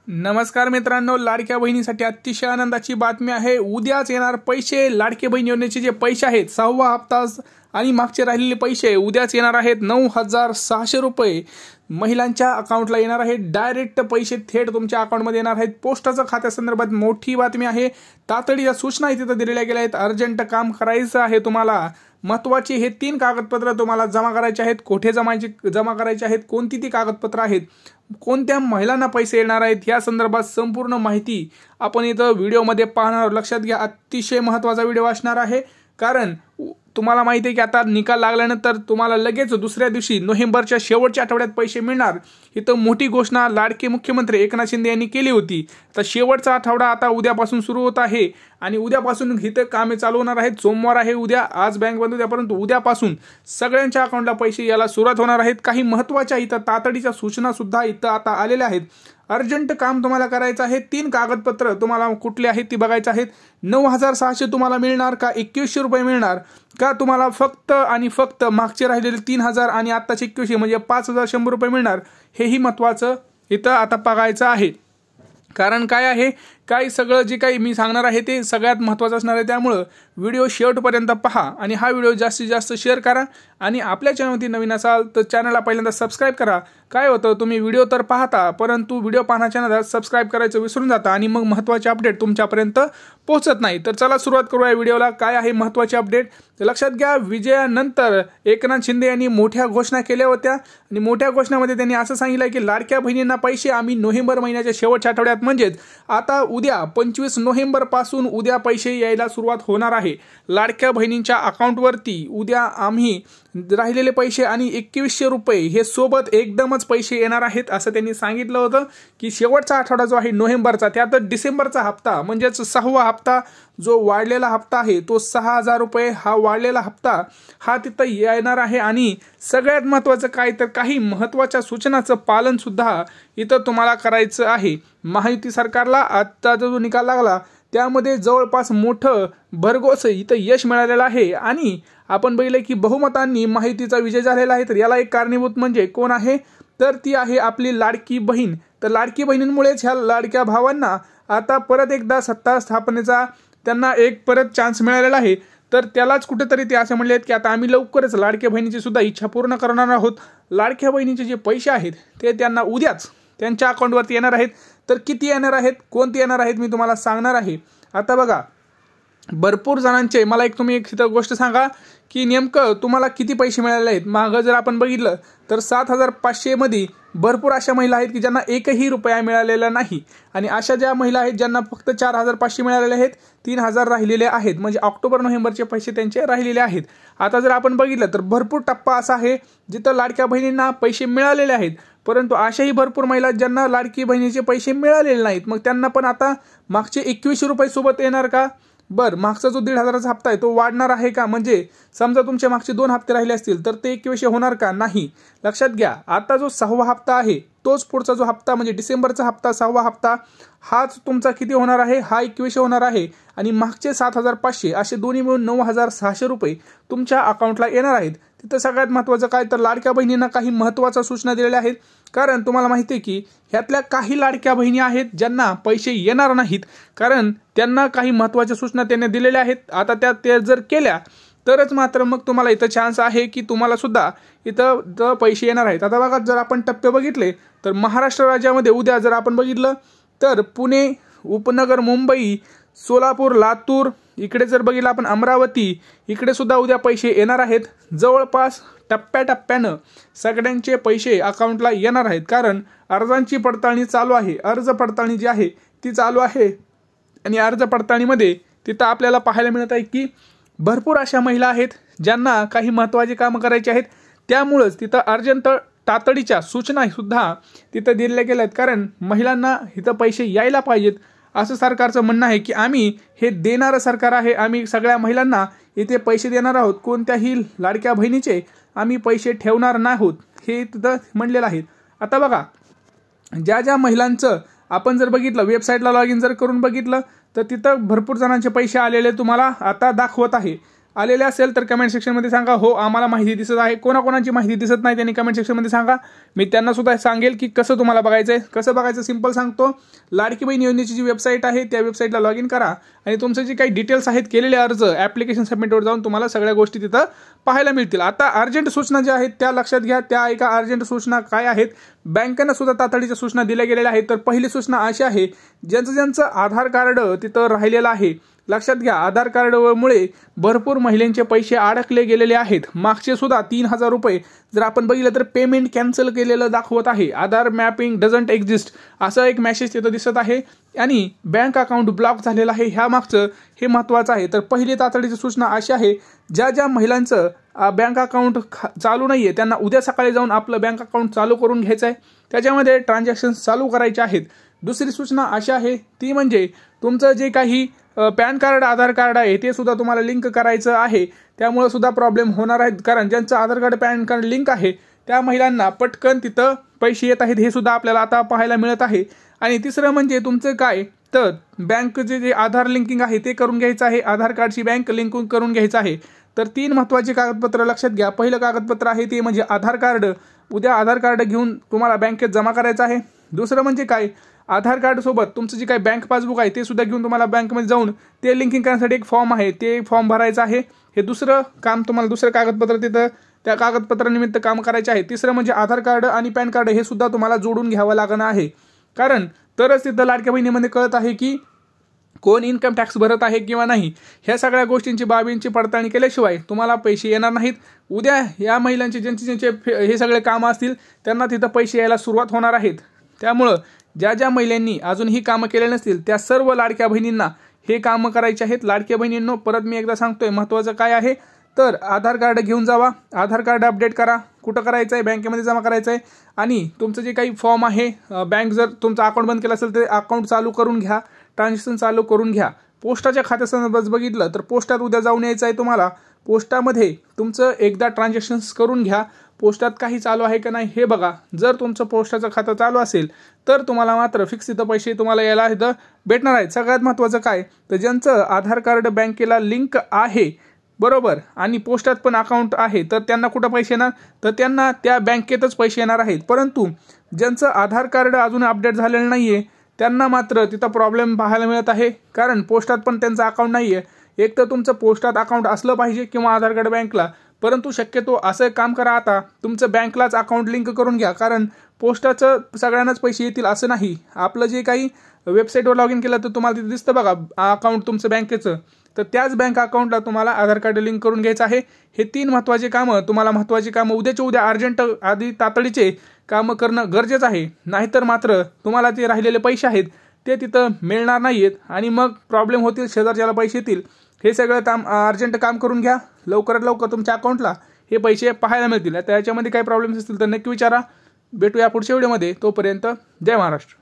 नमस्कार मित्रांनो, लाडक्या बहिणीसाठी अतिशय आनंदाची बातमी आहे। उद्याच येणार पैसे। लाडके बहीण योजनेचे जे पैसे आहेत 6वा हप्ता आणि मागचे राहिलेले पैसे उद्याच येणार आहेत। 9,600 रुपये महिलांच्या अकाउंटला येणार आहेत। डायरेक्ट पैसे थेट तुमच्या अकाउंटमध्ये येणार आहेत। पोस्टाच्या खात्यासंदर्भात मोठी बातमी आहे। तातडीच्या सूचना इथे दिलेल्या गेल्या आहेत। अर्जंट काम करायचं आहे तुम्हाला। महत्त्वाचे हे 3 कागदपत्र तुम्हाला जमा करायचे आहेत। कोठे जमा करायचे आहेत, कोणती ती कागदपत्र आहेत, कोणत्या महिलांना पैसे येणार आहेत, या संदर्भात संपूर्ण माहिती आपण इथं व्हिडिओमध्ये पाहणार। लक्षात घ्या, अतिशय महत्त्वाचा व्हिडिओ असणार आहे। कारण तुम्हाला माहिती आहे की आता निकाल लागल्यानंतर तुम्हाला लगेच दुसऱ्या दिवशी नोव्हेंबरच्या शेवटच्या आठवड्यात पैसे मिळणार। इथं मोठी घोषणा लाडके मुख्यमंत्री एकनाथ शिंदे यांनी केली होती। तर शेवटचा आठवडा आता उद्यापासून सुरू होत आहे आणि उद्यापासून इथं कामे चालू होणार आहेत। सोमवार आहे उद्या, आज बँक बंद उद्या, परंतु उद्यापासून सगळ्यांच्या अकाउंटला पैसे यायला सुरुवात होणार आहेत। काही महत्त्वाच्या इथं तातडीच्या सूचना सुद्धा इथं आता आलेल्या आहेत। अर्जंट काम तुम्हाला करायचं आहे। 3 कागदपत्र तुम्हाला कुठले आहेत ती बघायचं आहेत। 9,600 तुम्हाला मिळणार का 2100 रुपये मिळणार का तुम्हाला फक्त आणि फक्त मागचे राहिलेले 3,000 आणि आत्ताचे 2100 म्हणजे 5,100 रुपये मिळणार, हेही महत्त्वाचं इथं आता बघायचं आहे। कारण काय आहे, काय सगळं जे काही मी सांगणार आहे ते सगळ्यात महत्त्वाचं असणार आहे। त्यामुळे व्हिडिओ शेवटपर्यंत पहा आणि हा व्हिडिओ जास्तीत जास्त शेअर करा आणि आपल्या चॅनलवरती नवीन असाल तर चॅनलला पहिल्यांदा सबस्क्राइब करा। काय होतं, तुम्ही व्हिडिओ तर पाहता परंतु व्हिडिओ पाहण्याच्या नंतर सबस्क्राइब करायचं विसरून जाता आणि मग महत्त्वाचे अपडेट तुमच्यापर्यंत पोहोचत नाही। तर चला सुरुवात करूया व्हिडिओला। काय आहे महत्त्वाचे अपडेट लक्षात घ्या। विजयानंतर एकनाथ शिंदे यांनी मोठ्या घोषणा केल्या होत्या आणि मोठ्या घोषणामध्ये त्यांनी असं सांगितलं की लाडक्या बहिणींना पैसे आम्ही नोव्हेंबर महिन्याच्या शेवटच्या आठवड्यात म्हणजेच आता उद्या 25 नोव्हेंबर पासून उद्या पैसे यायला सुरुवात होणार आहे। लाडक्या बहिणींच्या अकाउंटवरती उद्या आम्ही राहिलेले पैसे आणि 2100 रुपये हे सोबत एकदमच पैसे येणार आहेत असं त्यांनी सांगितलं होतं की शेवटचा आठवडा जो आहे नोव्हेंबरचा, त्यात डिसेंबरचा हप्ता म्हणजेच 6वा हप्ता जो वाढलेला हप्ता आहे तो 6,000 रुपये हा वाढलेला हप्ता हा तिथं येणार आहे। आणि सगळ्यात महत्त्वाचं काय तर काही महत्त्वाच्या सूचनाचं पालन सुद्धा इथं तुम्हाला करायचं आहे। महायुती सरकारला आता जो निकाल लागला त्यामध्ये जवळपास मोठं भरघोस इथं यश मिळालेलं आहे आणि आपण बघितलं की बहुमतांनी महायुतीचा विजय झालेला आहे। तर याला एक कारणीभूत म्हणजे कोण आहे, तर ती आहे आपली लाडकी बहीण। तर लाडकी बहिणींमुळेच ह्या लाडक्या भावांना आता परत एकदा सत्ता स्थापनेचा त्यांना एक परत चान्स मिळालेला आहे। तर त्यालाच कुठेतरी ते असे म्हणले आहेत की आता आम्ही लवकरच लाडक्या बहिणीची सुद्धा इच्छा पूर्ण करणार आहोत। लाडक्या बहिणीचे जे पैसे आहेत ते त्यांना उद्याच त्यांच्या अकाउंटवरती येणार आहेत। तर किती येणार आहेत, कोणते येणार आहेत मी तुम्हाला सांगणार आहे। आता बघा, भरपूर जणांचे मला तुम्ही एक गोष्ट सांगा की नेमकं तुम्हाला किती पैसे मिळाले आहेत। मागं जर आपण बघितलं तर 7,500 मध्ये भरपूर अशा महिला आहेत की ज्यांना एकही रुपया मिळालेला नाही आणि अशा ज्या महिला आहेत ज्यांना फक्त 4,500 मिळालेले आहेत, 3,000 राहिलेले आहेत, म्हणजे ऑक्टोबर नोव्हेंबरचे पैसे त्यांचे राहिलेले आहेत। आता जर आपण बघितलं तर भरपूर टप्पा असा आहे जिथं लाडक्या बहिणींना पैसे मिळालेले आहेत, परंतु अशाही भरपूर महिला ज्यांना लाडकी बहिणीचे पैसे मिळालेले नाहीत, मग त्यांना पण आता मागचे 2100 रुपये सोबत येणार का? बरं, मागचा जो 1,500चा हप्ता आहे तो वाढणार आहे का? म्हणजे समजा तुमचे मागचे 2 हप्ते राहिले असतील तर ते 2100 होणार का? नाही। लक्षात घ्या, आता जो 6वा हप्ता आहे तोच पुढचा जो हप्ता म्हणजे डिसेंबरचा हप्ता 6वा हप्ता हाच तुमचा किती होणार आहे, हा 2100 होणार आहे आणि मागचे 7,500 असे दोन्ही मिळून 9,600 रुपये तुमच्या अकाउंटला येणार आहेत। तिथं सगळ्यात महत्त्वाचं काय तर लाडक्या बहिणींना काही महत्त्वाच्या सूचना दिलेल्या आहेत। कारण तुम्हाला माहिती आहे की ह्यातल्या काही लाडक्या बहिणी आहेत ज्यांना पैसे येणार नाहीत, कारण त्यांना काही महत्त्वाच्या सूचना त्यांनी दिलेल्या आहेत। आता त्या जर केल्या तरच मात्र मग तुम्हाला इथं चान्स आहे की तुम्हाला सुद्धा इथं पैसे येणार आहेत। आता बघा, जर आपण टप्पे बघितले तर महाराष्ट्र राज्यामध्ये उद्या जर आपण बघितलं तर पुणे, उपनगर, मुंबई, सोलापूर, लातूर, इकडे जर बघितलं आपण अमरावती, इकडे सुद्धा उद्या पैसे येणार आहेत। जवळपास टप्प्याटप्प्यानं सगळ्यांचे पैसे अकाउंटला येणार आहेत, कारण अर्जांची पडताळणी चालू आहे। अर्ज पडताळणी जी आहे ती चालू आहे आणि अर्ज पडताळणीमध्ये तिथं आपल्याला पाहायला मिळत आहे की भरपूर अशा महिला आहेत ज्यांना काही महत्त्वाची कामं करायची आहेत। त्यामुळंच तिथं अर्जंट तातडीच्या सूचना सुद्धा तिथं दिल्या गेल्या आहेत, कारण महिलांना इथं पैसे यायला पाहिजेत असं सरकारचं म्हणणं आहे की आम्ही हे देणारं सरकार आहे, आम्ही सगळ्या महिलांना इथे पैसे देणार आहोत, कोणत्याही लाडक्या बहिणीचे आम्ही पैसे ठेवणार नाहीत, हे तिथं म्हणलेलं आहे। आता बघा, ज्या ज्या महिलांचं आपण जर बघितलं वेबसाईटला लॉग इन जर करून बघितलं तर तिथं भरपूर जणांचे पैसे आलेले तुम्हाला आता दाखवत आहे। आलेले असेल तर कमेंट सेक्शनमध्ये सांगा. हो आम्हाला माहिती दिसत आहे. कोणाकोणाची माहिती दिसत नाही त्यांनी कमेंट सेक्शनमध्ये सांगा. मी त्यांना सुद्धा सांगेल की कसं तुम्हाला बघायचं आहे. कसं बघायचं सिंपल सांगतो. लाडकी बहीण योजनेची जी वेबसाईट आहे त्या वेबसाईटला लॉग इन करा आणि तुमचे जे काही डिटेल्स आहेत केलेले अर्ज ॲप्लिकेशन सबमिटवर जाऊन तुम्हाला सगळ्या गोष्टी तिथं पाहायला मिळतील. आता अर्जंट सूचना ज्या आहेत त्या लक्षात घ्या. त्या एका अर्जंट सूचना काय आहेत, बँकेनं सुद्धा तातडीच्या सूचना दिल्या गेलेल्या आहेत. तर पहिली सूचना अशी आहे, ज्यांचं आधार कार्ड तिथं राहिलेलं आहे, लक्षात घ्या आधार कार्डमुळे भरपूर महिलांचे पैसे अडकले गेलेले आहेत. मागचे सुद्धा 3,000 रुपये जर आपण बघितलं तर पेमेंट कॅन्सल केलेलं दाखवत आहे. आधार मॅपिंग डझंट एक्झिस्ट असं एक मेसेज तिथं दिसत आहे आणि बँक अकाउंट ब्लॉक झालेलं आहे. ह्या मागचं हे महत्त्वाचं आहे. तर पहिली तातडीची सूचना अशी आहे, ज्या महिलांचं बँक अकाउंट चालू नाही आहे त्यांना उद्या सकाळी जाऊन आपलं बँक अकाउंट चालू करून घ्यायचं आहे. त्याच्यामध्ये ट्रान्झॅक्शन्स चालू करायचे आहेत. दुसरी सूचना अशी आहे ती म्हणजे तुमचं जे काही पॅन कार्ड आधार कार्ड आहे ते सुद्धा तुम्हाला लिंक करायचं आहे. त्यामुळे सुद्धा प्रॉब्लेम होणार आहेत, कारण ज्यांचं आधार कार्ड पॅन कार्ड लिंक आहे त्या महिलांना पटकन तिथं पैसे येत आहेत हे सुद्धा आपल्याला आता पाहायला मिळत आहे. आणि तिसरं म्हणजे तुमचं काय तर बँकचे जे आधार लिंकिंग आहे ते करून घ्यायचं आहे. आधार कार्डची बँक लिंकिंग करून घ्यायचं आहे. तर 3 महत्त्वाचे कागदपत्र लक्षात घ्या. पहिलं कागदपत्र आहे ते म्हणजे आधार कार्ड. उद्या आधार कार्ड घेऊन तुम्हाला बँकेत जमा करायचं आहे. दुसरं म्हणजे काय, आधार कार्ड सोबत तुमचं जे काही बँक पासबुक आहे ते सुद्धा घेऊन तुम्हाला बँकमध्ये जाऊन ते लिंकिंग करण्यासाठी एक फॉर्म आहे ते फॉर्म भरायचं आहे. हे दुसरं काम तुम्हाला दुसरं कागदपत्र तिथं त्या कागदपत्रानिमित्त काम करायचे आहे. तिसरं म्हणजे आधार कार्ड आणि पॅन कार्ड हे सुद्धा तुम्हाला जोडून घ्यावं लागणार आहे, कारण तरच तिथं लाडक्या बहिणीमध्ये कळत आहे की कोण इन्कम टॅक्स भरत आहे किंवा नाही. ह्या सगळ्या गोष्टींची बाबींची पडताळणी केल्याशिवाय तुम्हाला पैसे येणार नाहीत. उद्या या महिलांचे ज्यांचे हे सगळे कामं असतील त्यांना तिथं पैसे यायला सुरुवात होणार आहेत. त्यामुळं ज्या महिलांनी अजून ही कामं केले नसतील त्या सर्व लाडक्या बहिणींना हे कामं करायचे आहेत. लाडक्या बहिणींनो परत मी एकदा सांगतोय, महत्त्वाचं काय आहे तर आधार कार्ड घेऊन जावा, आधार कार्ड अपडेट करा. कुठं करायचं आहे, बँकेमध्ये जमा करायचं आहे. आणि तुमचं जे काही फॉर्म आहे, बँक जर तुमचं अकाउंट बंद केलं असेल तर अकाउंट चालू करून घ्या, ट्रान्झॅक्शन चालू करून घ्या. पोस्टाच्या खात्यासंदर्भात बघितलं तर पोस्टात उद्या जाऊन यायचं आहे तुम्हाला. पोस्टामध्ये तुमचं एकदा ट्रान्झॅक्शन्स करून घ्या. पोस्टात काही चालू आहे का नाही हे बघा. जर तुमचं पोस्टाचं खातं चालू असेल तर तुम्हाला मात्र फिक्स इथं पैसे तुम्हाला यायला इथं भेटणार आहेत. सगळ्यात महत्त्वाचं काय तर ज्यांचं आधार कार्ड बँकेला लिंक आहे बरोबर आणि पोस्टात पण अकाउंट आहे तर त्यांना कुठं पैसे येणार तर त्यांना त्या बँकेतच पैसे येणार आहेत. परंतु ज्यांचं आधार कार्ड अजून अपडेट झालेलं नाही आहे त्यांना मात्र तिथं प्रॉब्लेम पाहायला मिळत आहे, कारण पोस्टात पण त्यांचं अकाउंट नाही आहे. एक तर तुमचं पोस्टात अकाउंट असलं पाहिजे किंवा आधार कार्ड बँकला, परंतु शक्यतो असं काम करा आता तुमचं बँकलाच अकाउंट लिंक करून घ्या, कारण पोस्टाचं सगळ्यांनाच पैसे येतील असं नाही. आपलं जे काही वेबसाईटवर लॉग इन केलं तर तुम्हाला तिथे दिसतं बघा अकाउंट तुमचं बँकेचं, तर त्याच बँक अकाउंटला तुम्हाला आधार कार्ड लिंक करून घ्यायचं आहे. हे 3 महत्त्वाचे कामं तुम्हाला महत्त्वाची कामं उद्याच्या उद्या अर्जंट आधी तातडीचे कामं करणं गरजेचं आहे. नाहीतर मात्र तुम्हाला ते राहिलेले पैसे आहेत ते तिथं मिळणार नाही आहेत आणि मग प्रॉब्लेम होतील, शेजारच्याला पैसे येतील. हे सगळं काम अर्जंट काम करून घ्या. लवकरात लवकर तुमच्या अकाउंटला हे पैसे पाहायला मिळतील. त्याच्यामध्ये काही प्रॉब्लेम्स असतील तर नक्की विचारा. भेटूया पुढच्या व्हिडिओमध्ये. तोपर्यंत जय महाराष्ट्र.